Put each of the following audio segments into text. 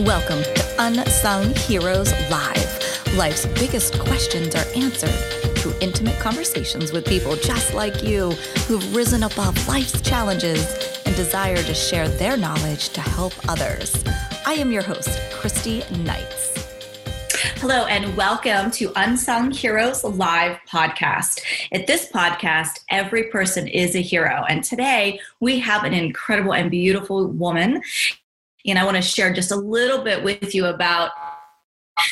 Welcome to Unsung Heroes Live. Life's biggest questions are answered through intimate conversations with people just like you who've risen above life's challenges and desire to share their knowledge to help others. I am your host, Christy Knights. Hello, and welcome to Unsung Heroes Live podcast. At this podcast, every person is a hero. And today we have an incredible and beautiful woman. And I want to share just a little bit with you about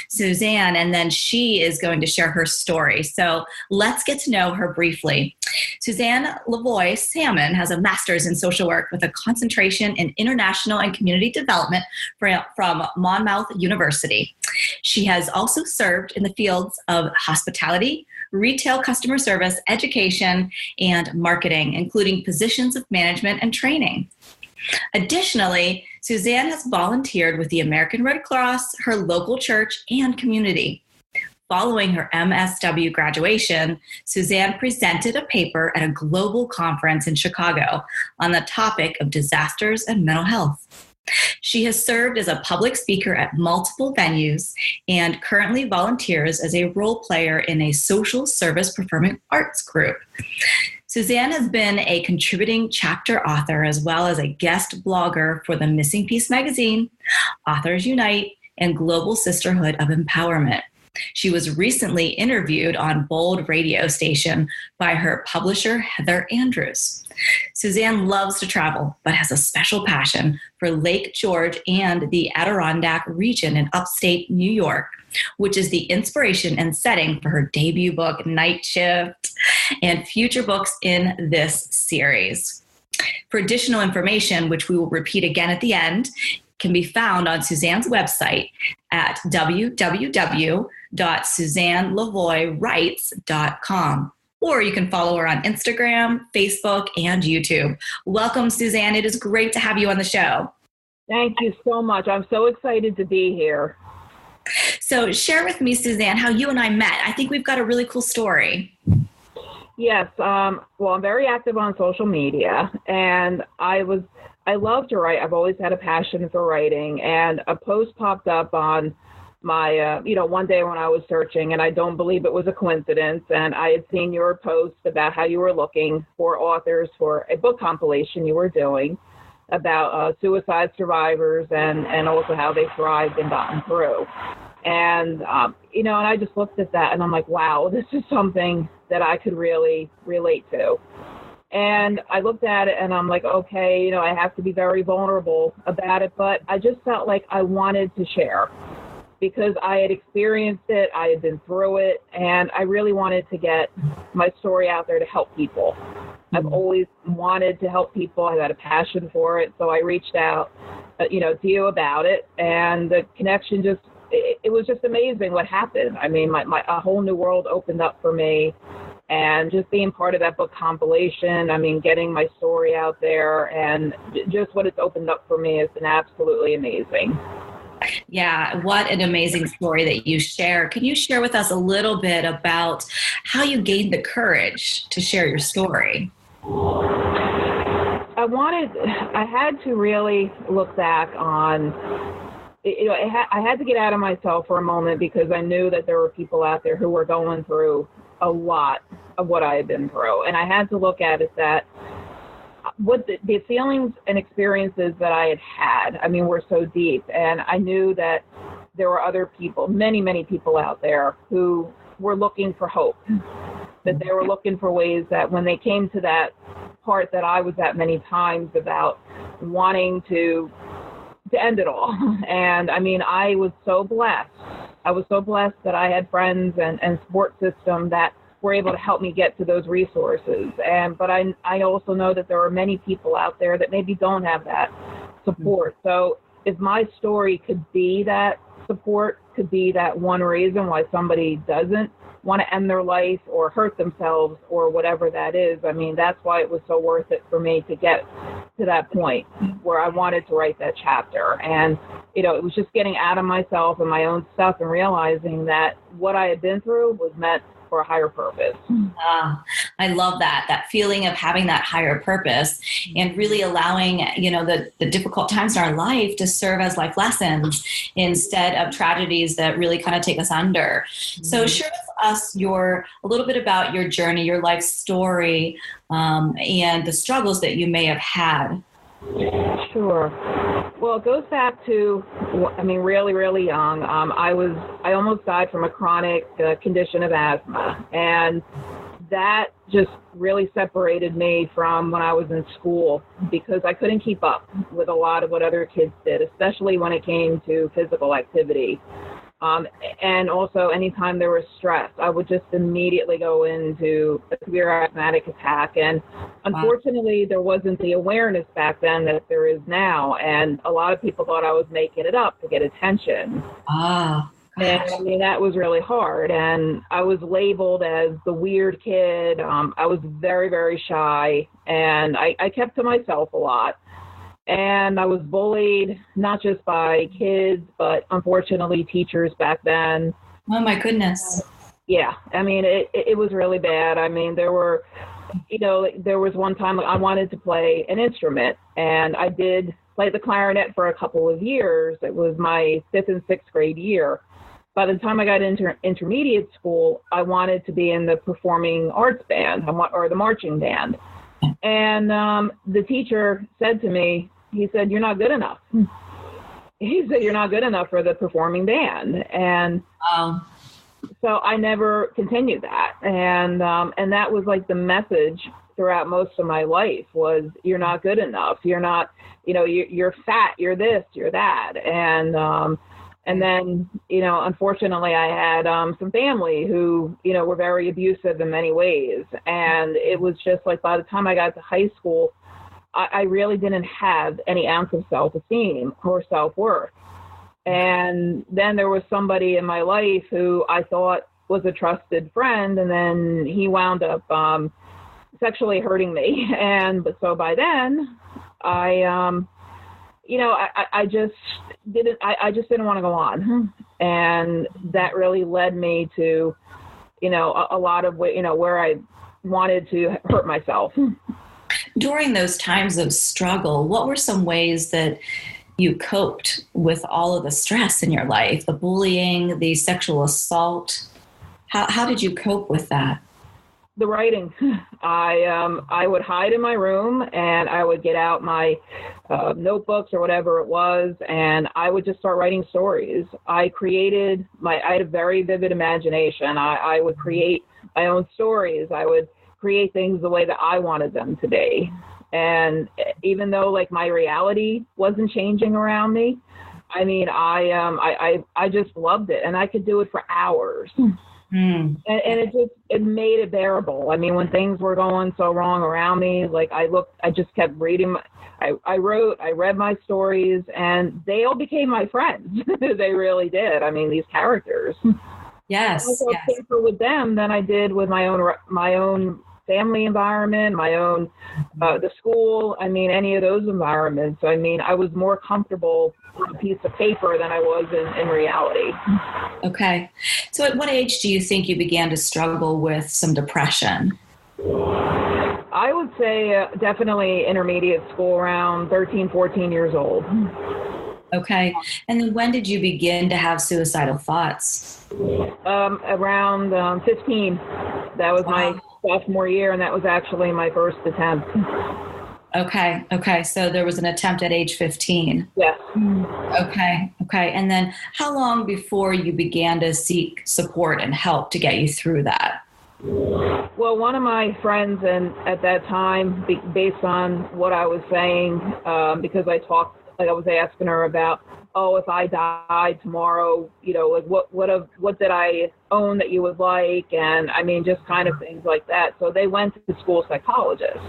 Suzanne, and then she is going to share her story. So let's get to know her briefly. Suzanne Lavoie Salmon has a master's in social work with a concentration in international and community development from Monmouth University. She has also served in the fields of hospitality, retail customer service, education, and marketing, including positions of management and training. Additionally, Suzanne has volunteered with the American Red Cross, her local church, and community. Following her MSW graduation, Suzanne presented a paper at a global conference in Chicago on the topic of disasters and mental health. She has served as a public speaker at multiple venues and currently volunteers as a role player in a social service performing arts group. Suzanne has been a contributing chapter author as well as a guest blogger for the Missing Piece magazine, Authors Unite, and Global Sisterhood of Empowerment. She was recently interviewed on Bold radio station by her publisher, Heather Andrews. Suzanne loves to travel, but has a special passion for Lake George and the Adirondack region in upstate New York, which is the inspiration and setting for her debut book, Night Shift, and future books in this series. For additional information, which we will repeat again at the end, can be found on Suzanne's website at www.suzannelavoiewrites.com. Or you can follow her on Instagram, Facebook, and YouTube. Welcome, Suzanne. It is great to have you on the show. Thank you so much. I'm so excited to be here. So share with me, Suzanne, how you and I met. I think we've got a really cool story. Yes. Well, I'm very active on social media, and I love to write. I've always had a passion for writing, and a post popped up on my, one day when I was searching, and I don't believe it was a coincidence. And I had seen your post about how you were looking for authors for a book compilation you were doing about suicide survivors and also how they thrived and gotten through. And, and I just looked at that and I'm like, wow, this is something that I could really relate to. And I looked at it and I'm like, okay, I have to be very vulnerable about it, but I just felt like I wanted to share because I had experienced it, I had been through it, and I really wanted to get my story out there to help people. I've always wanted to help people. I've had a passion for it. So I reached out, to you about it, and the connection it was just amazing what happened. I mean, a whole new world opened up for me, and just being part of that book compilation, I mean, getting my story out there, and just what it's opened up for me has been absolutely amazing. Yeah, what an amazing story that you share. Can you share with us a little bit about how you gained the courage to share your story? I had to really look back on, I had to get out of myself for a moment because I knew that there were people out there who were going through a lot of what I had been through. And I had to look at it that what the feelings and experiences that I had, were so deep. And I knew that there were other people, many, many people out there who were looking for hope, that they were looking for ways that when they came to that part that I was at many times about wanting to end it all. And I was so blessed. I was so blessed that I had friends and support system that were able to help me get to those resources. But I also know that there are many people out there that maybe don't have that support. So if my story could be that support, could be that one reason why somebody doesn't want to end their life or hurt themselves or whatever that is, that's why it was so worth it for me to get to that point where I wanted to write that chapter. And, it was just getting out of myself and my own stuff and realizing that what I had been through was meant for a higher purpose. I love that feeling of having that higher purpose and really allowing, the difficult times in our life to serve as life lessons instead of tragedies that really kind of take us under. So share with us a little bit about your journey, your life story, and the struggles that you may have had. Sure. Well, it goes back to, really, really young. I almost died from a chronic condition of asthma, and that just really separated me from when I was in school because I couldn't keep up with a lot of what other kids did, especially when it came to physical activity. And also anytime there was stress, I would just immediately go into a severe asthmatic attack. And unfortunately, there wasn't the awareness back then that there is now. And a lot of people thought I was making it up to get attention. And that was really hard. And I was labeled as the weird kid. I was very, very shy, and I kept to myself a lot. And I was bullied, not just by kids, but unfortunately teachers back then. Oh my goodness. Yeah. It was really bad. There was one time I wanted to play an instrument, and I did play the clarinet for a couple of years. It was my 5th and 6th grade year. By the time I got into intermediate school, I wanted to be in the performing arts band or the marching band. And the teacher said to me, he said, "You're not good enough." He said, "You're not good enough for the performing band." And so I never continued that. And that was like the message throughout most of my life was, you're not good enough. You're not, you're fat, you're this, you're that. And then, unfortunately, I had some family who, were very abusive in many ways. And it was just like by the time I got to high school, I really didn't have any ounce of self-esteem or self-worth. And then there was somebody in my life who I thought was a trusted friend, and then he wound up sexually hurting me. And so by then, I just didn't want to go on. And that really led me to, a lot of, where I wanted to hurt myself. During those times of struggle, what were some ways that you coped with all of the stress in your life, the bullying, the sexual assault? How did you cope with that? The writing. I would hide in my room, and I would get out my notebooks or whatever it was, and I would just start writing stories. I had a very vivid imagination. I would create my own stories. I would create things the way that I wanted them to be. And even though my reality wasn't changing around me, I just loved it, and I could do it for hours. And it made it bearable. When things were going so wrong around me, I just kept reading. I read my stories, and they all became my friends. They really did. These characters. Yes. I felt safer with them than I did with my own family environment, my own, the school. Any of those environments. I was more comfortable on a piece of paper than I was in reality. Okay. So at what age do you think you began to struggle with some depression? I would say definitely intermediate school, around 13, 14 years old. Okay. And then when did you begin to have suicidal thoughts? Around 15. That was my sophomore year, and that was actually my first attempt. Okay. So there was an attempt at age 15. Yes. Okay. And then how long before you began to seek support and help to get you through that? Well, one of my friends, and at that time, based on what I was saying, because I was asking her about, if I died tomorrow, what did I own that you would like? And just kind of things like that. So they went to the school psychologist.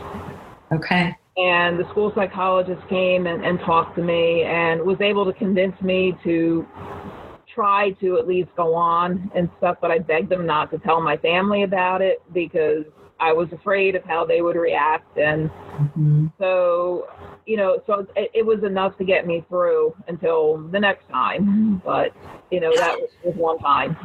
Okay. And the school psychologist came and talked to me and was able to convince me to try to at least go on and stuff, but I begged them not to tell my family about it because I was afraid of how they would react. And so it was enough to get me through until the next time. But, that was one time.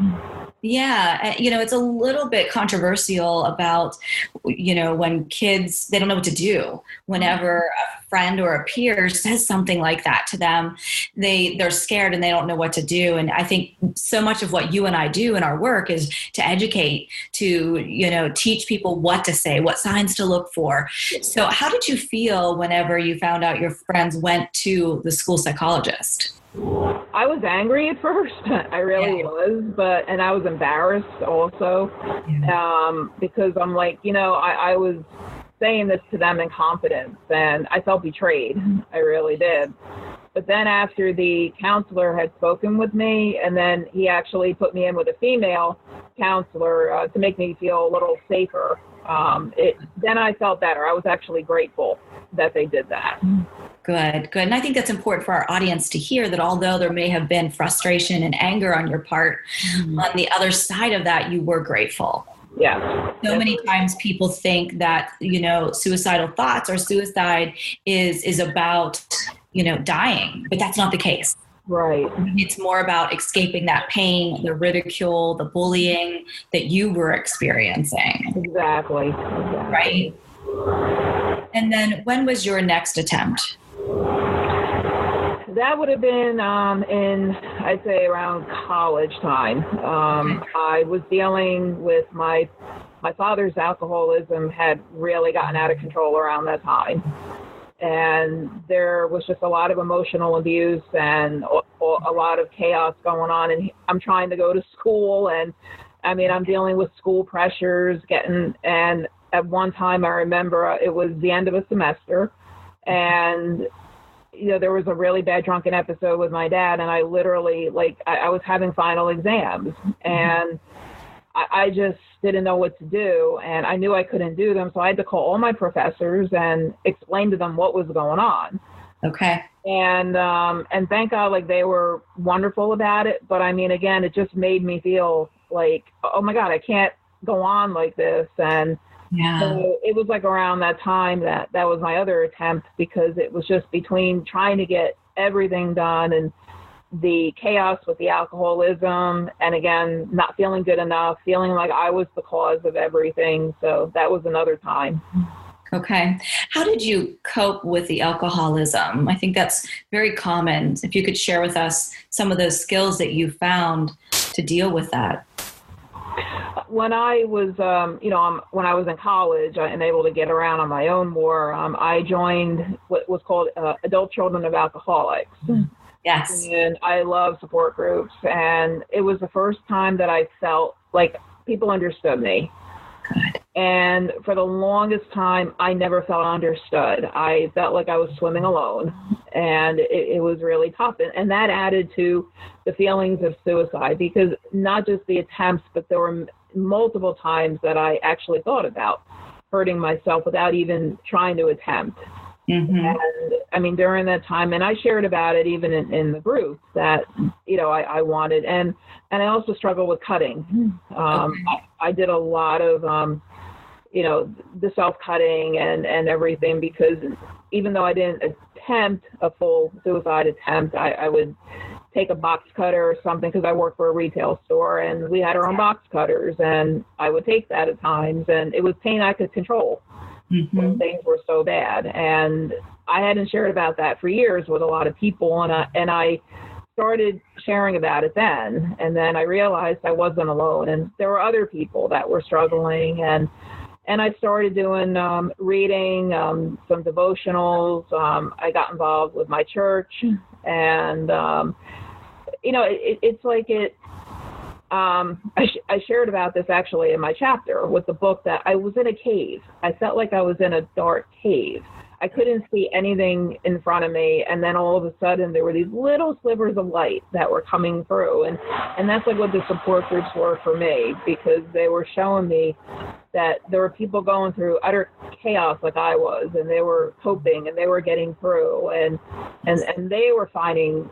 Yeah. It's a little bit controversial about, when kids, they don't know what to do. Whenever a friend or a peer says something like that to them, they're scared and they don't know what to do. And I think so much of what you and I do in our work is to educate, to, teach people what to say, what signs to look for. So how did you feel whenever you found out your friends went to the school psychologist? I was angry at first. I really was, and I was embarrassed also, because I'm like, I was saying this to them in confidence, and I felt betrayed. I really did. But then after the counselor had spoken with me, and then he actually put me in with a female counselor to make me feel a little safer, then I felt better. I was actually grateful that they did that. Good. And I think that's important for our audience to hear, that although there may have been frustration and anger on your part, on the other side of that, you were grateful. Yeah. So many times people think that, suicidal thoughts or suicide is about, dying, but that's not the case. Right. It's more about escaping that pain, the ridicule, the bullying that you were experiencing. Exactly. Right. And then when was your next attempt? That would have been I'd say around college time. I was dealing with my father's alcoholism had really gotten out of control around that time. And there was just a lot of emotional abuse and a lot of chaos going on. And I'm trying to go to school, and I'm dealing with school pressures, and at one time I remember it was the end of a semester, and there was a really bad drunken episode with my dad, and I literally, I was having final exams, and I just didn't know what to do, and I knew I couldn't do them, so I had to call all my professors and explain to them what was going on. Okay. And thank God, they were wonderful about it, but again, it just made me feel like, oh my God, I can't go on like this. And so it was around that time that was my other attempt, because it was just between trying to get everything done and the chaos with the alcoholism, and again, not feeling good enough, feeling like I was the cause of everything. So that was another time. Okay. How did you cope with the alcoholism? I think that's very common. If you could share with us some of those skills that you found to deal with that. When I was, when I was in college and able to get around on my own more, I joined what was called Adult Children of Alcoholics. Yes. And I love support groups. And it was the first time that I felt like people understood me. Good. And for the longest time, I never felt understood. I felt like I was swimming alone, and it was really tough. And that added to the feelings of suicide, because not just the attempts, but there were multiple times that I actually thought about hurting myself without even trying to attempt. And during that time, and I shared about it even in the group, that, I wanted, and I also struggle with cutting. I did a lot of, the self-cutting and everything, because even though I didn't attempt a full suicide attempt, I would take a box cutter or something, because I worked for a retail store and we had our own box cutters, and I would take that at times, and it was pain I could control. When things were so bad. And I hadn't shared about that for years with a lot of people, and I started sharing about it then, and then I realized I wasn't alone, and there were other people that were struggling, and I started doing reading, some devotionals. I got involved with my church, and it's like it. I shared about this actually in my chapter with the book, that I was in a cave. I felt like I was in a dark cave. I couldn't see anything in front of me, and then all of a sudden there were these little slivers of light that were coming through, and that's what the support groups were for me, because they were showing me that there were people going through utter chaos like I was, and they were coping, and they were getting through, and they were finding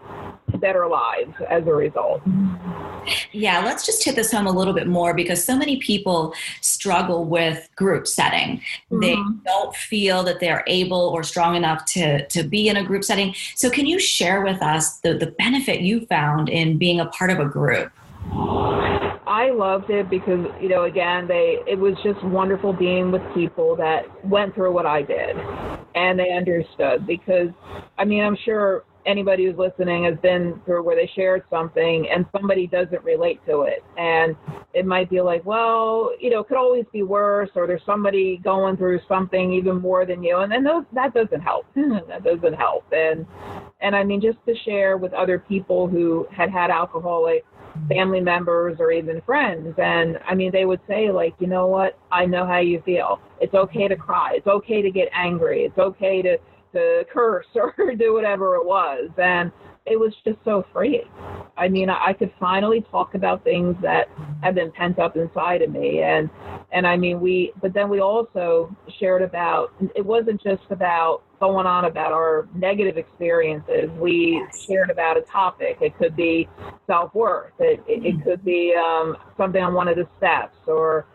better lives as a result. Yeah, let's just hit this home a little bit more, because so many people struggle with group setting. They don't feel that they're able or strong enough to be in a group setting. So can you share with us the benefit you found in being a part of a group? I loved it because, again, it was just wonderful being with people that went through what I did and they understood because, I'm sure anybody who's listening has been through where they shared something and somebody doesn't relate to it. And it might be like, well, it could always be worse, or there's somebody going through something even more than you. And then that doesn't help. That doesn't help. And just to share with other people who had alcoholic family members or even friends. And they would say, like, you know what? I know how you feel. It's okay to cry. It's okay to get angry. It's okay to curse or do whatever it was. And it was just so freeing. I could finally talk about things that have been pent up inside of me. But then we also shared about, it wasn't just about going on about our negative experiences. We shared about a topic. It could be self-worth. It could be something on one of the steps, or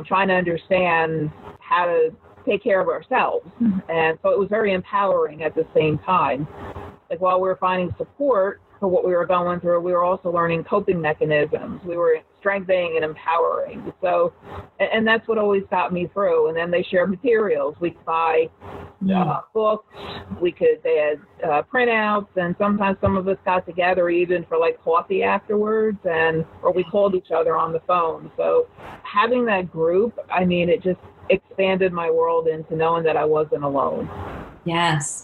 trying to understand how to take care of ourselves. And so it was very empowering at the same time. Like, while we were finding support for what we were going through, we were also learning coping mechanisms. We were strengthening and empowering. So, and that's what always got me through. And then they shared materials. We could buy books. They had printouts, and sometimes some of us got together even for like coffee afterwards, or we called each other on the phone. So having that group, it just expanded my world into knowing that I wasn't alone. Yes.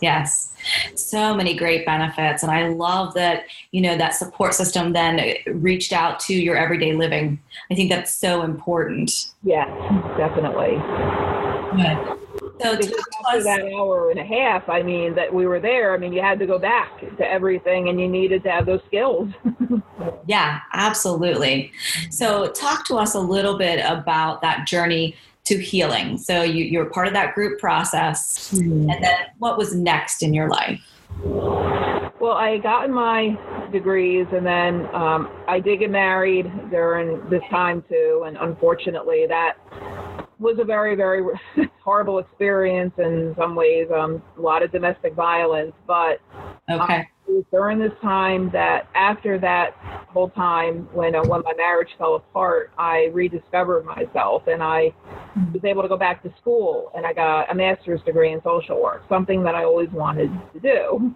So many great benefits. And I love that, that support system then reached out to your everyday living. I think that's so important. Yes, definitely. Good. So after that hour and a half, that we were there, you had to go back to everything and you needed to have those skills. Yeah, absolutely. So talk to us a little bit about that journey to healing. So you're part of that group process. And then what was next in your life? Well, I had gotten my degrees, and then I did get married during this time too. And unfortunately, that was a very, very horrible experience in some ways, a lot of domestic violence. But okay. It was during this time that, after that whole time, when my marriage fell apart, I rediscovered myself, and I was able to go back to school, and I got a master's degree in social work, something that I always wanted to do.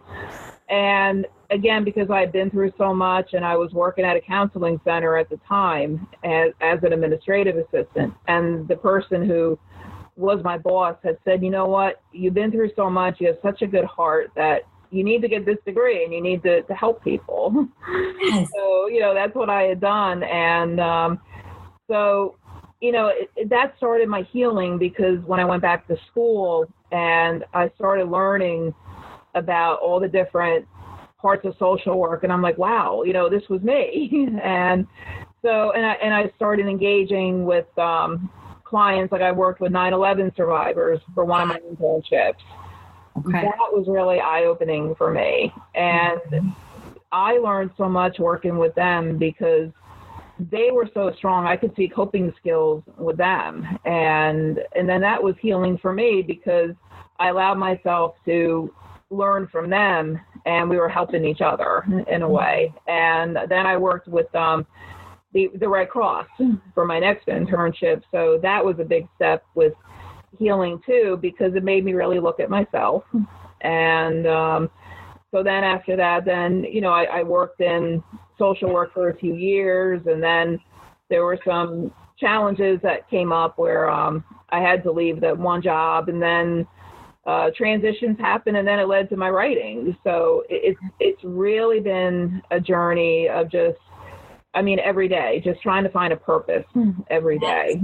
And again, because I had been through so much, and I was working at a counseling center at the time as an administrative assistant, and the person who was my boss had said, you know what, you've been through so much, you have such a good heart that you need to get this degree and you need to help people. Yes. So, that's what I had done. And that started my healing, because when I went back to school and I started learning about all the different parts of social work, and I'm like, wow, this was me. And so, and I started engaging with clients. Like, I worked with 9/11 survivors for one of my internships. Okay. That was really eye-opening for me. And I learned so much working with them because they were so strong. I could see coping skills with them. And then that was healing for me, because I allowed myself to learn from them, and we were helping each other in a way. And then I worked with the Red Cross for my next internship. So that was a big step with healing too, because it made me really look at myself. And so then after that, then, I worked in social work for a few years, and then there were some challenges that came up where I had to leave that one job, and then transitions happened, and then it led to my writing. So it's really been a journey of just, every day, just trying to find a purpose every day.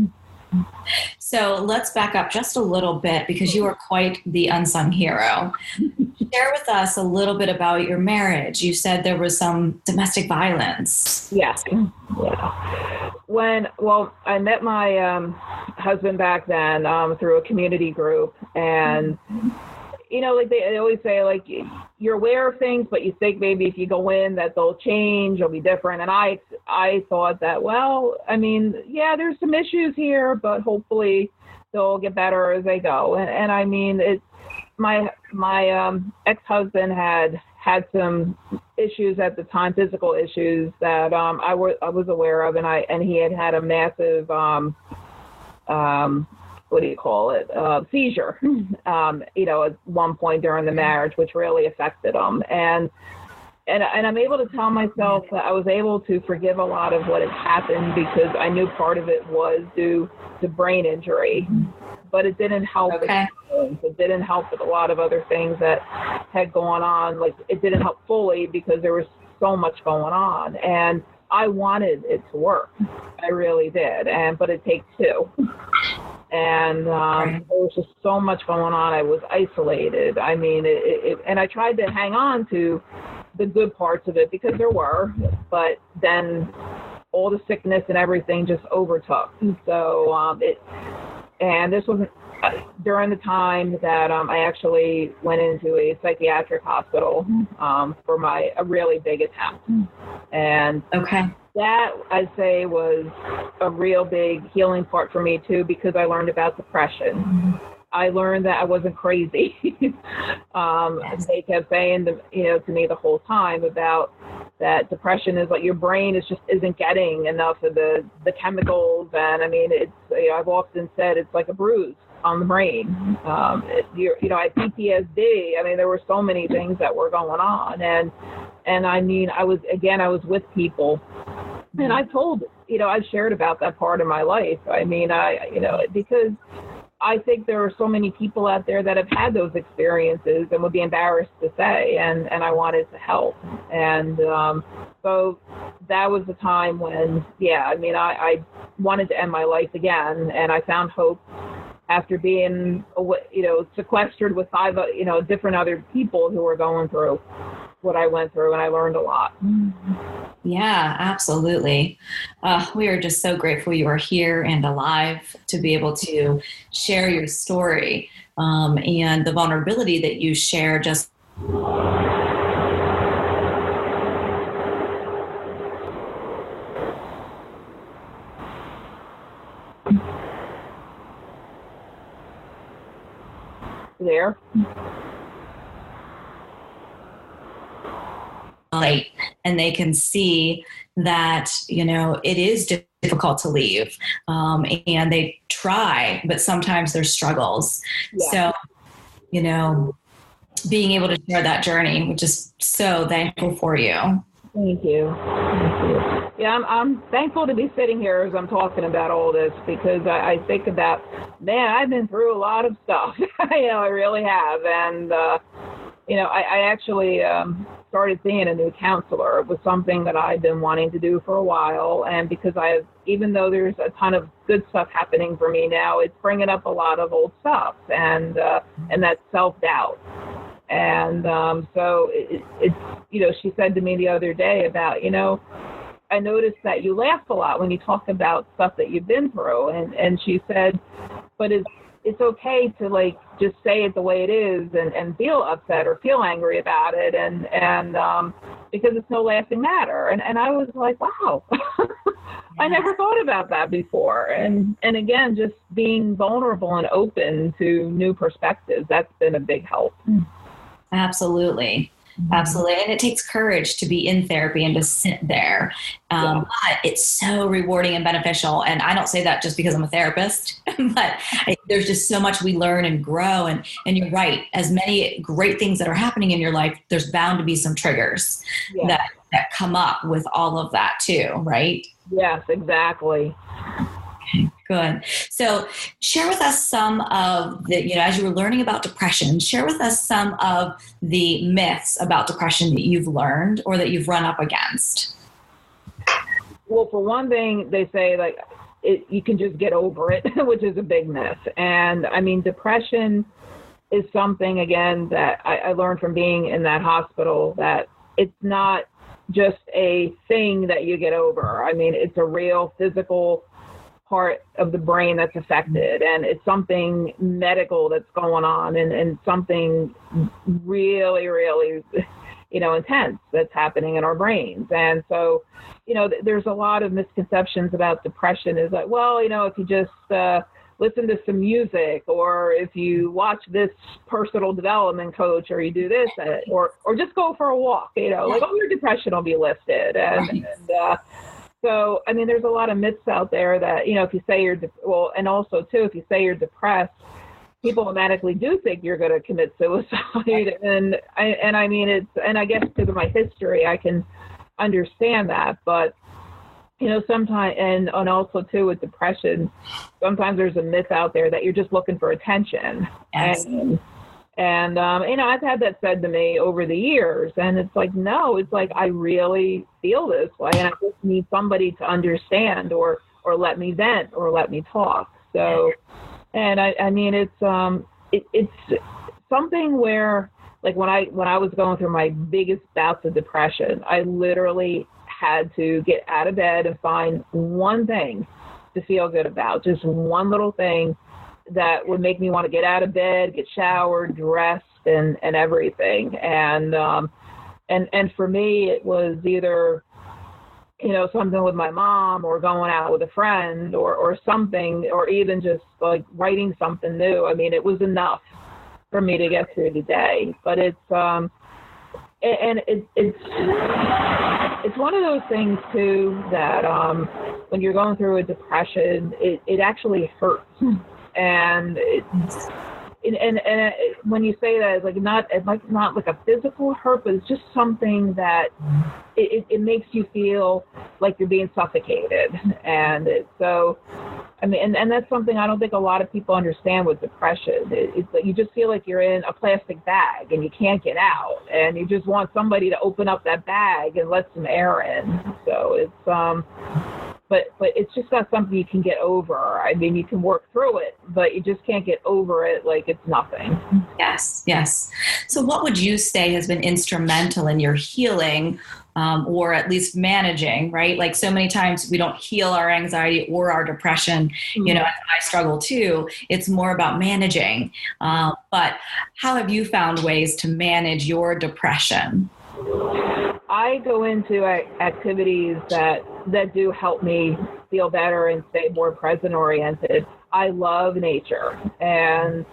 So let's back up just a little bit, because you are quite the unsung hero. Share with us a little bit about your marriage. You said there was some domestic violence. Yes. Yeah. I met my husband back then through a community group, and like they always say, like, you're aware of things, but you think maybe if you go in that they'll change, it'll be different. And I thought that, there's some issues here, but hopefully they'll get better as they go. And it's my ex-husband had some issues at the time, physical issues that I was aware of, and he had a massive what do you call it, seizure, at one point during the marriage, which really affected him. And I'm able to tell myself that I was able to forgive a lot of what had happened because I knew part of it was due to brain injury, but it didn't help. Okay. It didn't help with a lot of other things that had gone on. Like, it didn't help fully because there was so much going on, and I wanted it to work. I really did. But it takes two. And there was just so much going on. I was isolated. I mean, and I tried to hang on to the good parts of it because there were, but then all the sickness and everything just overtook. So and this was during the time that I actually went into a psychiatric hospital for a really big attempt. And that, I'd say, was a real big healing part for me too, because I learned about depression. I learned that I wasn't crazy. They kept saying to me the whole time about that depression is like your brain isn't getting enough of the chemicals. And I mean, it's, I've often said it's like a bruise on the brain. I had PTSD. I mean, there were so many things that were going on. And I mean, I was with people, and I shared about that part of my life. I mean, because I think there are so many people out there that have had those experiences and would be embarrassed to say, and I wanted to help. And so that was the time when, I wanted to end my life again, and I found hope after being, sequestered with 5, different other people who were going through what I went through, and I learned a lot. Yeah, absolutely. We are just so grateful you are here and alive to be able to share your story, and the vulnerability that you share just there. And they can see that, it is difficult to leave. And they try, but sometimes there's struggles. Yeah. So, being able to share that journey, we're just so thankful for you. Thank you. Yeah, I'm thankful to be sitting here as I'm talking about all this, because I think about, man, I've been through a lot of stuff. I really have. And, I actually started seeing a new counselor. It was something that I've been wanting to do for a while. And because even though there's a ton of good stuff happening for me now, it's bringing up a lot of old stuff and that self-doubt. And so it's, she said to me the other day about, I noticed that you laugh a lot when you talk about stuff that you've been through. And she said, but it's okay to just say it the way it is and feel upset or feel angry about it. And because it's no laughing matter. And I was like, wow, I never thought about that before. And again, just being vulnerable and open to new perspectives, that's been a big help. Absolutely. Absolutely. And it takes courage to be in therapy and to sit there. But it's so rewarding and beneficial. And I don't say that just because I'm a therapist, but there's just so much we learn and grow. And you're right. As many great things that are happening in your life, there's bound to be some triggers that come up with all of that too, right? Yes, exactly. Okay, good. So share with us some of the, as you were learning about depression, share with us some of the myths about depression that you've learned or that you've run up against. Well, for one thing, they say you can just get over it, which is a big myth. And I mean, depression is something, again, that I learned from being in that hospital, that it's not just a thing that you get over. I mean, it's a real physical part of the brain that's affected, and it's something medical that's going on, and something really, really, intense that's happening in our brains. And so, there's a lot of misconceptions about depression. Is like, well, if you just listen to some music, or if you watch this personal development coach, or you do this, or just go for a walk, like all your depression will be lifted. So, I mean, there's a lot of myths out there that, if you say and also too, if you say you're depressed, people automatically do think you're going to commit suicide. And I mean, and I guess because of my history, I can understand that. But, sometimes, and also too with depression, sometimes there's a myth out there that you're just looking for attention. Yes. And I've had that said to me over the years, and it's like, no, it's like, I really feel this way, and I just need somebody to understand, or let me vent, or let me talk. So, and I mean, it's something where, like, when I was going through my biggest bouts of depression, I literally had to get out of bed and find one thing to feel good about, just one little thing that would make me want to get out of bed, get showered, dressed, and everything. And for me, it was either, something with my mom, or going out with a friend, or something, or even just like writing something new. I mean, it was enough for me to get through the day. But it's one of those things too that when you're going through a depression, it actually hurts. And when you say that, it's not like a physical hurt, but it's just something that it makes you feel like you're being suffocated. And so, I mean, and that's something I don't think a lot of people understand with depression. It's like you just feel like you're in a plastic bag and you can't get out, and you just want somebody to open up that bag and let some air in. So it's but it's just not something you can get over. I mean, you can work through it, but you just can't get over it like it's nothing. Yes. So what would you say has been instrumental in your healing, or at least managing, right? Like, so many times we don't heal our anxiety or our depression. Mm-hmm. I struggle too. It's more about managing. But how have you found ways to manage your depression? I go into activities that do help me feel better and stay more present oriented. I love nature, and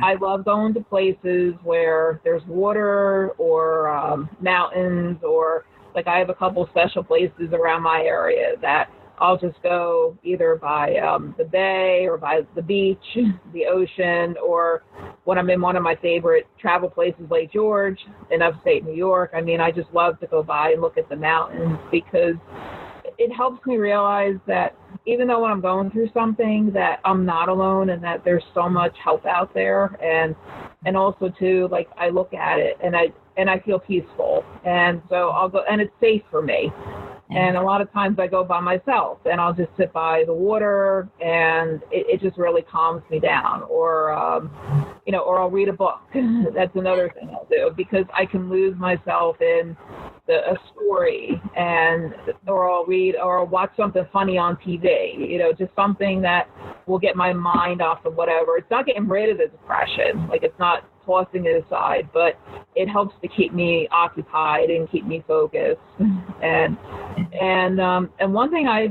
I love going to places where there's water, or mountains, or like I have a couple special places around my area that I'll just go either by the bay, or by the beach, the ocean, or when I'm in one of my favorite travel places, Lake George in upstate New York. I mean, I just love to go by and look at the mountains, because it helps me realize that even though when I'm going through something, that I'm not alone, and that there's so much help out there. And also too, like, I look at it and I feel peaceful. And so I'll go, and it's safe for me. And a lot of times I go by myself, and I'll just sit by the water, and it just really calms me down. Or, or I'll read a book. That's another thing I'll do, because I can lose myself in a story, or I'll read, or I'll watch something funny on TV, just something that will get my mind off of whatever. It's not getting rid of the depression. Like, it's not tossing it aside, but it helps to keep me occupied and keep me focused. And one thing I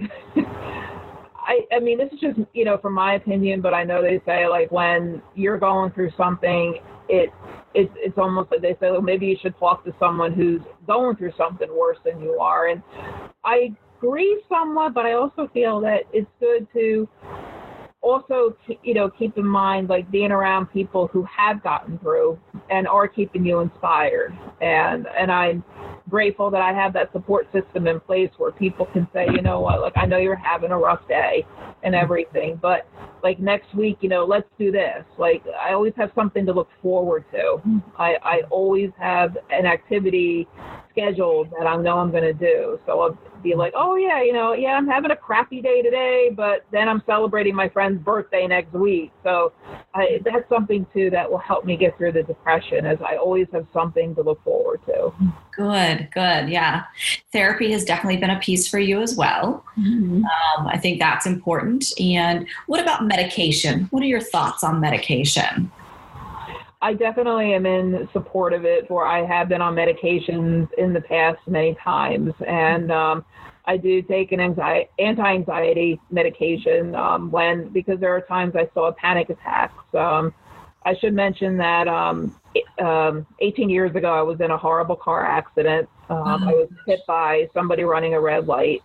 mean, this is just, from my opinion, but I know they say, like, when you're going through something, it's almost like they say, well, maybe you should talk to someone who's going through something worse than you are. And I agree somewhat, but I also feel that it's good to also, keep in mind, like, being around people who have gotten through and are keeping you inspired. And I'm grateful that I have that support system in place where people can say, you know what, like, I know you're having a rough day and everything, but like, next week, let's do this. Like, I always have something to look forward to. I always have an activity scheduled that I know I'm going to do. So I'll be like, oh yeah, I'm having a crappy day today, but then I'm celebrating my friend's birthday next week. So that's something too that will help me get through the depression, as I always have something to look forward to. Good. Yeah. Therapy has definitely been a piece for you as well. Mm-hmm. I think that's important. And what about medication? What are your thoughts on medication? I definitely am in support of it, for I have been on medications in the past many times. And I do take an anti-anxiety medication because there are times I still have panic attacks. I should mention that 18 years ago, I was in a horrible car accident. I was hit by somebody running a red light,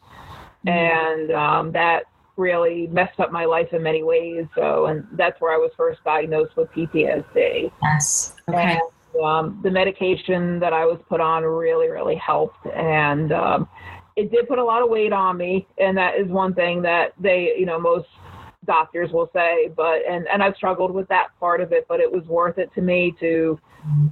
and that really messed up my life in many ways. And that's where I was first diagnosed with PTSD. Yes. Okay. And the medication that I was put on really, really helped. And it did put a lot of weight on me. And that is one thing that most doctors will say, and I've struggled with that part of it, but it was worth it to me to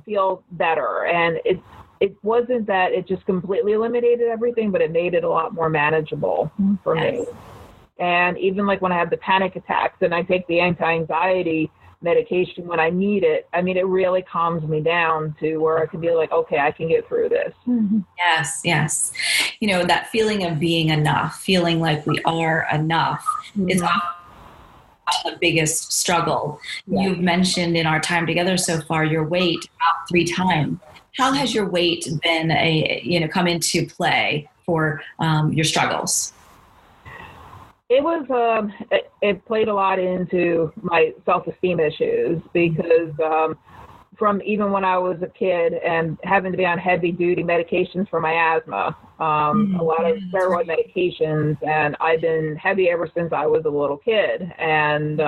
feel better. And it wasn't that it just completely eliminated everything, but it made it a lot more manageable for me. And even like when I have the panic attacks and I take the anti-anxiety medication when I need it, I mean, it really calms me down to where I can be like, okay, I can get through this. Yes, yes. That feeling of being enough, feeling like we are enough is often the biggest struggle. Yeah. You've mentioned in our time together so far your weight about 3 times. How has your weight been come into play for your struggles? It was, it played a lot into my self-esteem issues because from even when I was a kid and having to be on heavy-duty medications for my asthma, a lot of steroid medications, and I've been heavy ever since I was a little kid. And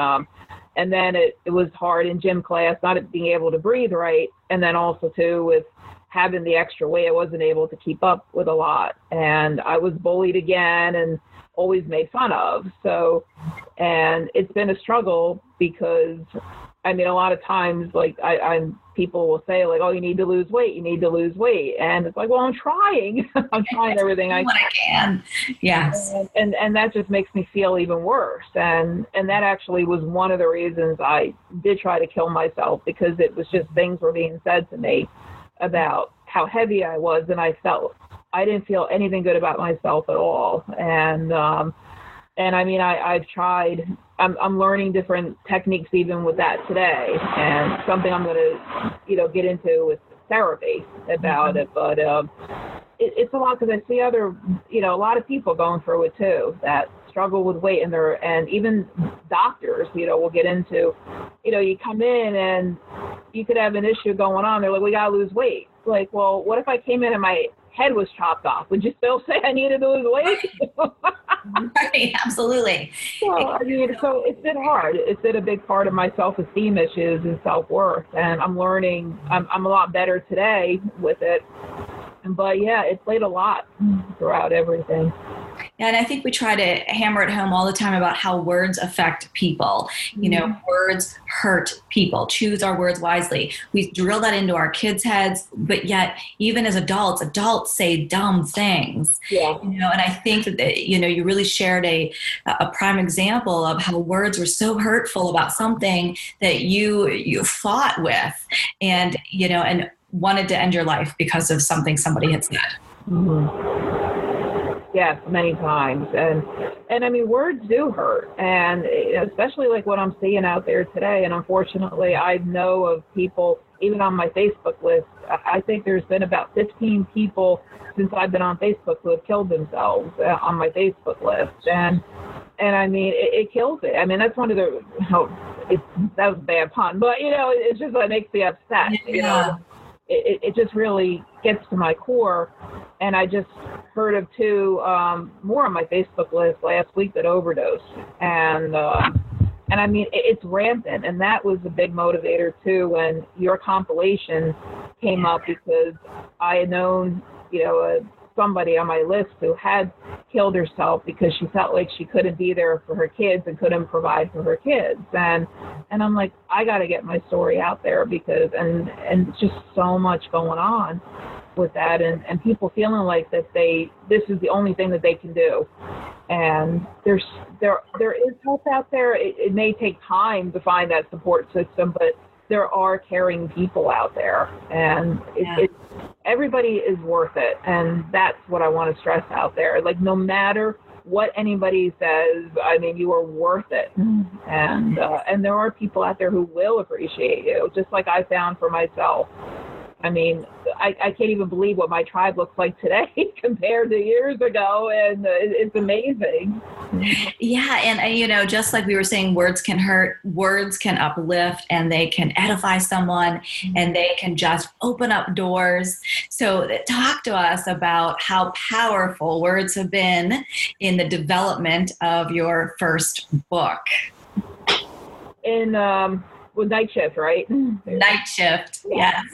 then it was hard in gym class, not being able to breathe right, and then also, too, with having the extra weight, I wasn't able to keep up with a lot. And I was bullied again and always made fun of. And it's been a struggle because, I mean, a lot of times, like, people will say, like, oh, you need to lose weight. And it's like, well, I'm trying. I'm trying everything I can. Yes. And that just makes me feel even worse. And that actually was one of the reasons I did try to kill myself, because it was just things were being said to me about how heavy I was, and I didn't feel anything good about myself at all. And I mean, I've tried, I'm learning different techniques even with that today, and something I'm going to, get into with therapy about it. But it's a lot, because I see other, a lot of people going through it too, that struggle with weight, and even doctors, will get into, you come in and you could have an issue going on. They're like, we got to lose weight. Like, well, what if I came in and my head was chopped off? Would you still say I needed to lose weight? Right, absolutely. Well, I mean, so it's been hard. It's been a big part of my self-esteem issues and self-worth, and I'm learning. I'm a lot better today with it. But yeah, it played a lot throughout everything. And I think we try to hammer it home all the time about how words affect people. Words hurt people. Choose our words wisely. We drill that into our kids' heads, but yet even as adults say dumb things. Yeah. And I think that, you really shared a prime example of how words were so hurtful about something that you fought with, and wanted to end your life because of something somebody had said. Mm-hmm. Yes, many times. And I mean, words do hurt. And especially like what I'm seeing out there today. And unfortunately, I know of people, even on my Facebook list, I think there's been about 15 people since I've been on Facebook who have killed themselves on my Facebook list. And I mean, it kills it. I mean, that's one of the, that was a bad pun, but it's just what makes me upset. Yeah. It just really gets to my core. And I just heard of 2 more on my Facebook list last week that overdosed. And I mean, it's rampant. And that was a big motivator too when your compilation came up, because I had known, somebody on my list who had killed herself because she felt like she couldn't be there for her kids and couldn't provide for her kids. And I'm like, I got to get my story out there, because, and just so much going on with that, and people feeling like that this is the only thing that they can do. And there is help out there. It may take time to find that support system, but there are caring people out there, and everybody is worth it. And that's what I want to stress out there. Like, no matter what anybody says, I mean, you are worth it. And there are people out there who will appreciate you, just like I found for myself. I mean, I can't even believe what my tribe looks like today compared to years ago, and it's amazing. Yeah, and you know, just like we were saying, words can hurt, words can uplift, and they can edify someone, and they can just open up doors. So talk to us about how powerful words have been in the development of your first book. In with Night Shift, right? Night Shift, yes.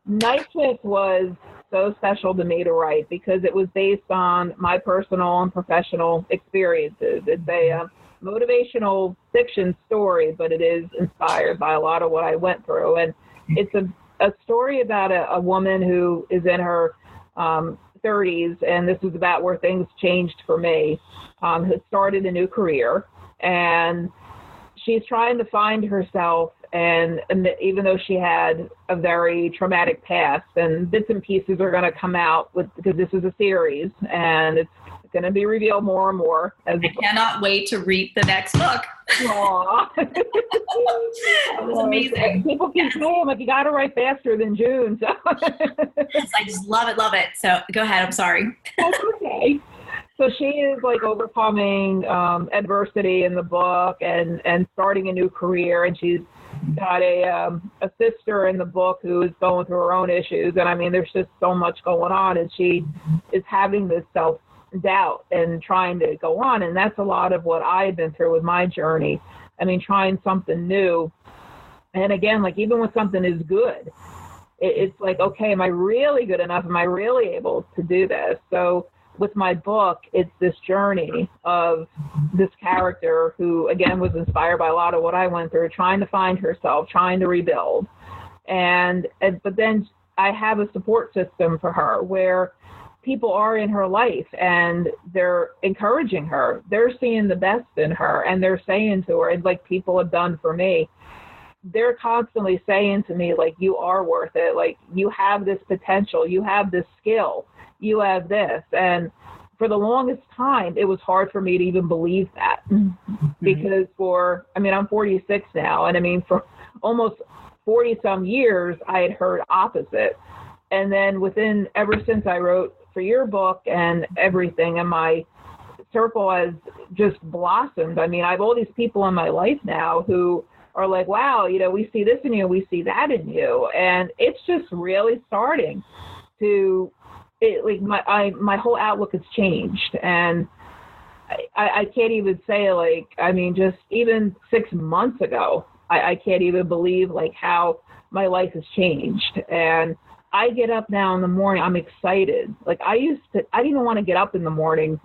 Night Shift was so special to me to write because it was based on my personal and professional experiences. It's a motivational fiction story, but it is inspired by a lot of what I went through. And it's a story about a woman who is in her 30s, and this is about where things changed for me, who started a new career, and she's trying to find herself. And even though she had a very traumatic past, and bits and pieces are going to come out because this is a series, and it's going to be revealed more and more. I cannot wait to read the next book. Aww. It's amazing. People keep saying, like, you got to write faster than June. So. Yes, I just love it. So go ahead. I'm sorry. That's okay. So she is like overcoming adversity in the book and starting a new career, and she's got a sister in the book who is going through her own issues. And I mean, there's just so much going on, and she is having this self-doubt and trying to go on. And that's a lot of what I've been through with my journey. I mean, trying something new. And again, like even when something is good, it's like, okay, am I really good enough? Am I really able to do this? So with my book, it's this journey of this character who, again, was inspired by a lot of what I went through, trying to find herself, trying to rebuild. But then I have a support system for her where people are in her life and they're encouraging her. They're seeing the best in her, and they're saying to her, and like people have done for me, they're constantly saying to me, like, you are worth it. Like, you have this potential. You have this skill. You have this. And for the longest time, it was hard for me to even believe that because I'm 46 now. And I mean, for almost 40 some years, I had heard opposite. And then ever since I wrote for your book and everything, and my circle has just blossomed. I mean, I have all these people in my life now who are like, wow, you know, we see this in you, we see that in you. And it's just really starting to, my whole outlook has changed. And I can't even say, like, I mean, just even 6 months ago, I can't even believe like how my life has changed. And I get up now in the morning, I'm excited. Like I didn't even want to get up in the morning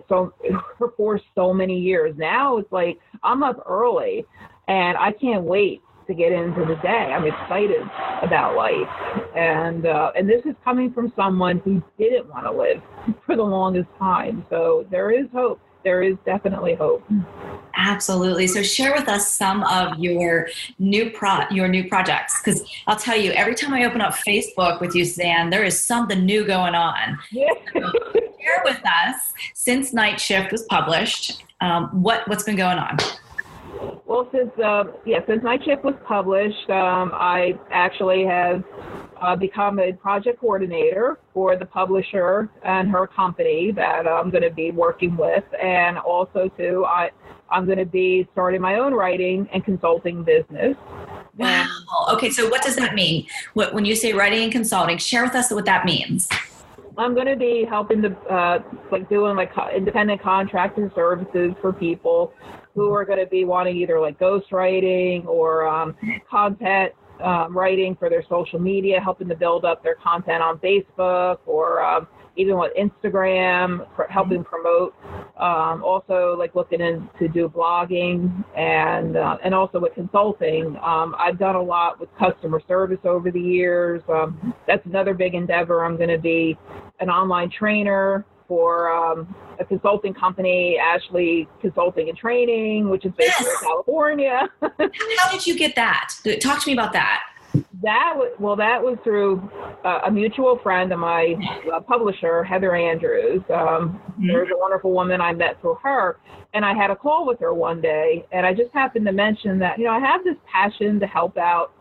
for so many years. Now it's like I'm up early and I can't wait to get into the day. I'm excited about life. And this is coming from someone who didn't want to live for the longest time. So there is hope. There is definitely hope. Absolutely. So share with us some of your new projects, because I'll tell you, every time I open up Facebook with you, Suzanne, there is something new going on. Yeah. So share with us, since Night Shift was published, what's been going on? Well, since Night Shift was published, I actually have become a project coordinator for the publisher and her company that I'm going to be working with. And also, too, I'm going to be starting my own writing and consulting business. Wow. Okay, so what does that mean? When you say writing and consulting, share with us what that means. I'm going to be helping doing independent contractor services for people who are going to be wanting either like ghostwriting or content writing for their social media, helping to build up their content on Facebook or even with Instagram, helping promote. Also, like looking to do blogging and also with consulting. I've done a lot with customer service over the years. That's another big endeavor. I'm going to be an online trainer for a consulting company, Ashley Consulting and Training, which is based in California. How did you get that? Talk to me about that. That was through a mutual friend of my publisher, Heather Andrews. There's a wonderful woman I met through her, and I had a call with her one day, and I just happened to mention that, I have this passion to help out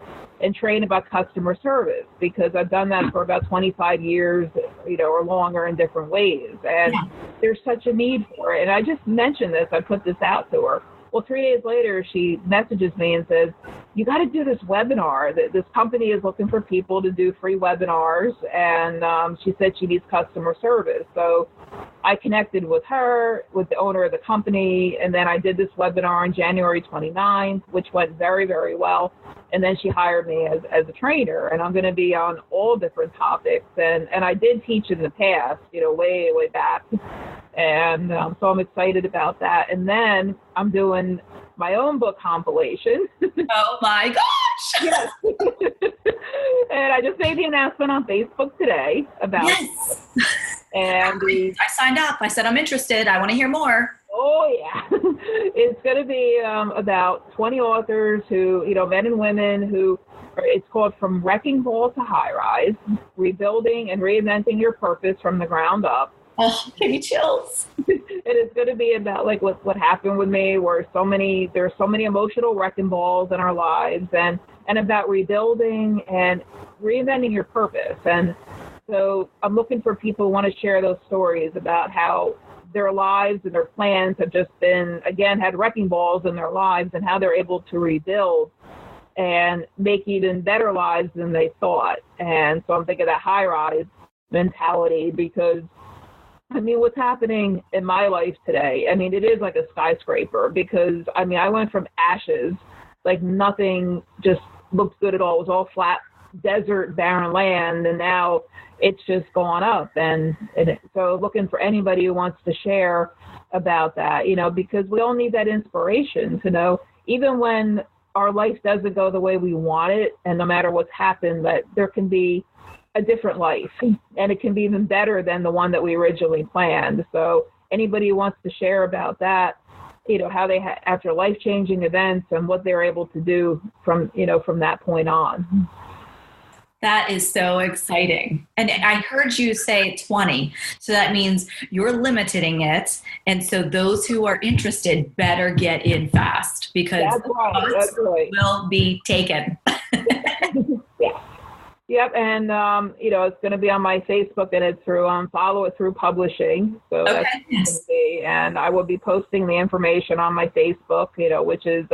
and train about customer service, because I've done that for about 25 years, or longer in different ways. And there's such a need for it. And I just mentioned this, I put this out to her. Well, 3 days later, she messages me and says, you got to do this webinar. This company is looking for people to do free webinars. And she said she needs customer service. So I connected with her, with the owner of the company. And then I did this webinar on January 29th, which went very, very well. And then she hired me as a trainer. And I'm going to be on all different topics. And I did teach in the past, way, way back. And so I'm excited about that. And then I'm doing my own book compilation. Oh my gosh! Yes. And I just made the announcement on Facebook today about it. And I signed up. I said, I'm interested. I want to hear more. Oh, yeah. It's going to be about 20 authors who, men and women who, it's called From Wrecking Ball to High Rise, Rebuilding and Reinventing Your Purpose from the Ground Up. Oh, give me chills. And it's going to be about like what happened with me, where there's so many emotional wrecking balls in our lives, and about rebuilding and reinventing your purpose. And so I'm looking for people who want to share those stories about how their lives and their plans have just been, again, had wrecking balls in their lives, and how they're able to rebuild and make even better lives than they thought. And so I'm thinking that high rise mentality, because what's happening in my life today, it is like a skyscraper, because, I went from ashes, like nothing just looked good at all. It was all flat, desert, barren land, and now it's just gone up. And so looking for anybody who wants to share about that, because we all need that inspiration to know, even when our life doesn't go the way we want it, and no matter what's happened, that there can be a different life, and it can be even better than the one that we originally planned. So anybody who wants to share about that, how they after life-changing events and what they're able to do from that point on. That is so exciting. And I heard you say 20. So that means you're limiting it. And so those who are interested better get in fast, because that's right. Will be taken. Yeah. Yep, and it's going to be on my Facebook, and it's through Follow It Through Publishing. So okay. That's going to be, and I will be posting the information on my Facebook, which is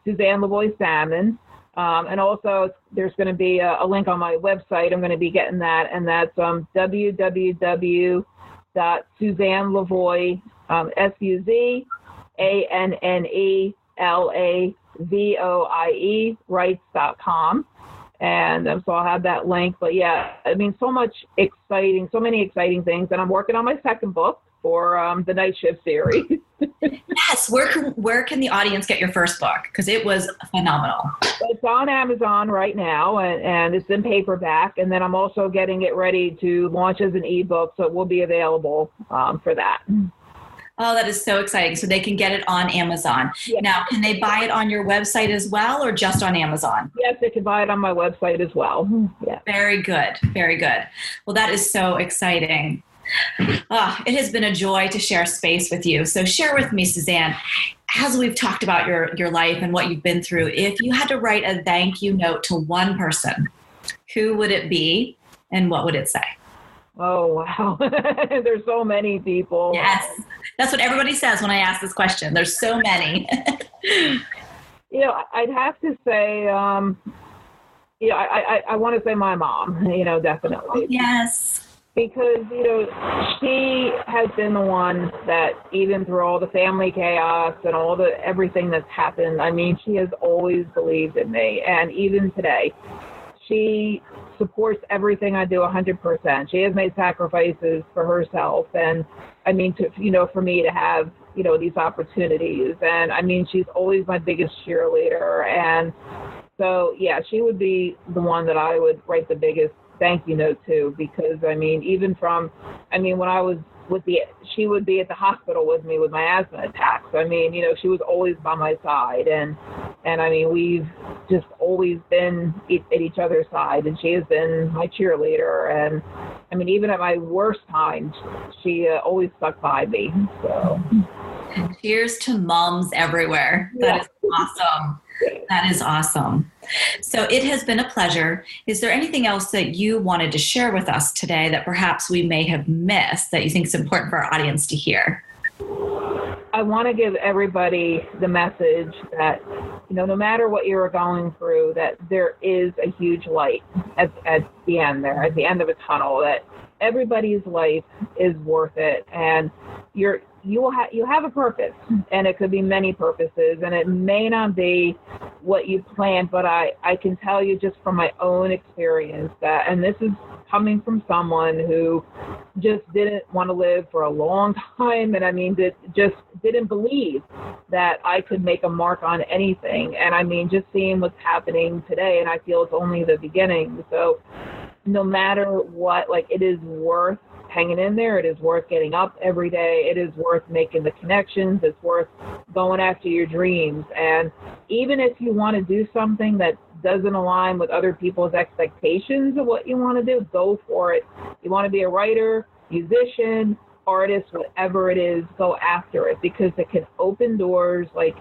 Suzanne Lavoie Salmon, and also there's going to be a link on my website. I'm going to be getting that, and that's www.SuzanneLavoie SuzanneLavoie writes.com. And so I'll have that link. But yeah, so many exciting things. And I'm working on my second book for the Night Shift series. Yes. Where can the audience get your first book? Because it was phenomenal. It's on Amazon right now, and it's in paperback. And then I'm also getting it ready to launch as an ebook, so it will be available for that. Oh, that is so exciting. So they can get it on Amazon. Yes. Now, can they buy it on your website as well, or just on Amazon? Yes, they can buy it on my website as well. Yeah. Very good. Very good. Well, that is so exciting. It has been a joy to share space with you. So share with me, Suzanne, as we've talked about your life and what you've been through, if you had to write a thank you note to one person, who would it be and what would it say? Oh, wow. There's so many people. Yes. That's what everybody says when I ask this question. There's so many. I'd have to say, I want to say my mom, definitely. Yes. Because, she has been the one that, even through all the family chaos and everything that's happened, she has always believed in me. And even today, she supports everything I do 100%. She has made sacrifices for herself, and for me to have, these opportunities. And she's always my biggest cheerleader. And so, yeah, she would be the one that I would write the biggest thank you note to, because even from, when I was she would be at the hospital with me with my asthma attacks. She was always by my side, and we've just always been at each other's side, and she has been my cheerleader. And even at my worst times, she always stuck by me. So cheers to moms everywhere. That is awesome. That is awesome. So it has been a pleasure. Is there anything else that you wanted to share with us today that perhaps we may have missed that you think is important for our audience to hear? I want to give everybody the message that, no matter what you're going through, that there is a huge light at the end there, at the end of a tunnel, that everybody's life is worth it. And you have a purpose, and it could be many purposes, and it may not be what you planned, but I can tell you just from my own experience that, and this is coming from someone who just didn't want to live for a long time, and just didn't believe that I could make a mark on anything. And just seeing what's happening today, and I feel it's only the beginning. So no matter what, it is worth hanging in there. It is worth getting up every day. It is worth making the connections. It's worth going after your dreams. And even if you want to do something that doesn't align with other people's expectations of what you want to do, go for it. You want to be a writer, musician, artist, whatever it is, go after it, because it can open doors like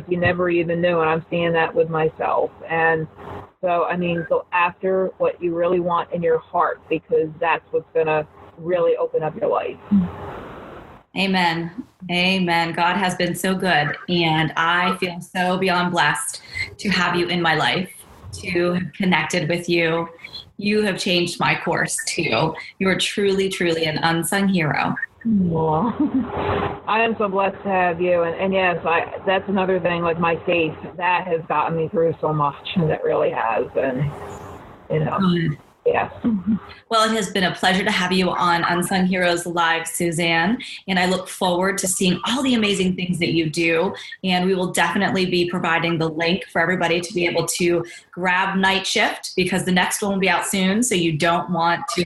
you never even knew. And I'm seeing that with myself. And so, go after what you really want in your heart, because that's what's going to really open up your life. Amen. Amen. God has been so good, and I feel so beyond blessed to have you in my life, to have connected with you. You have changed my course too. You are truly, truly an unsung hero. Well, I am so blessed to have you. And yes, that's another thing, my faith, that has gotten me through so much. That really has. And, Good. Yes. Well, it has been a pleasure to have you on Unsung Heroes Live, Suzanne, and I look forward to seeing all the amazing things that you do, and we will definitely be providing the link for everybody to be able to grab Night Shift, because the next one will be out soon, so you don't want to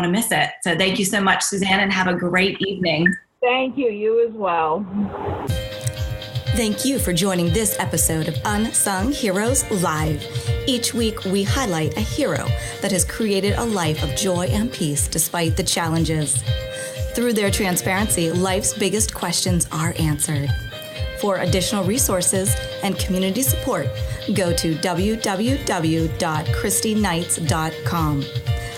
miss it. So thank you so much, Suzanne, and have a great evening. Thank you. You as well. Thank you for joining this episode of Unsung Heroes Live. Each week, we highlight a hero that has created a life of joy and peace despite the challenges. Through their transparency, life's biggest questions are answered. For additional resources and community support, go to www.christyknights.com.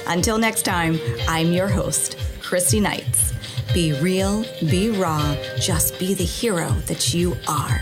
Until next time, I'm your host, Christy Knights. Be real, be raw, just be the hero that you are.